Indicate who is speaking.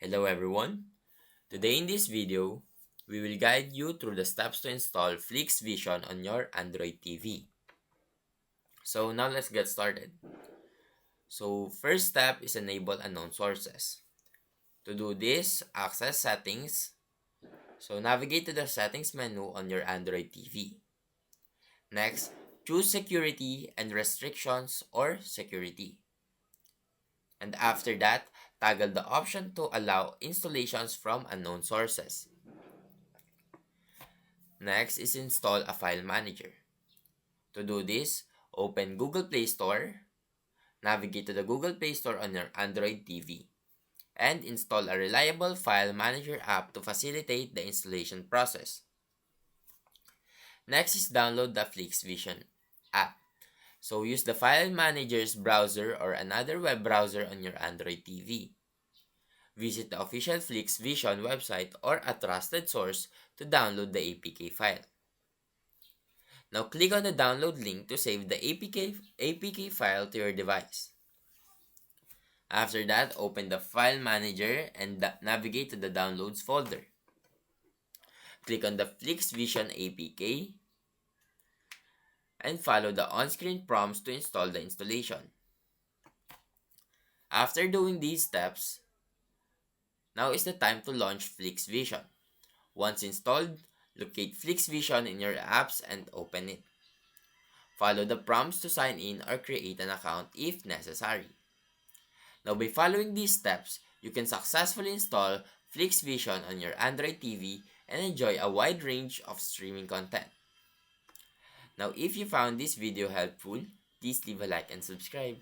Speaker 1: Hello everyone. Today in this video, we will guide you through the steps to install Flix Vision on your Android TV. So now let's get started. So first step is enable unknown sources. To do this, access settings. So navigate to the settings menu on your Android TV. Next, choose security and restrictions or security. And after that, toggle the option to allow installations from unknown sources. Next is install a file manager. To do this, open Google Play Store, navigate to the Google Play Store on your Android TV, and install a reliable file manager app to facilitate the installation process. Next is download the Flix Vision app. So use the file manager's browser or another web browser on your Android TV. Visit the official Flix Vision website or a trusted source to download the APK file. Now click on the download link to save the APK file to your device. After that, open the file manager and navigate to the downloads folder. Click on the Flix Vision APK and follow the on-screen prompts to install the installation. After doing these steps, now is the time to launch Flix Vision. Once installed, locate Flix Vision in your apps and open it. Follow the prompts to sign in or create an account if necessary. Now by following these steps, you can successfully install Flix Vision on your Android TV and enjoy a wide range of streaming content. Now if you found this video helpful, please leave a like and subscribe.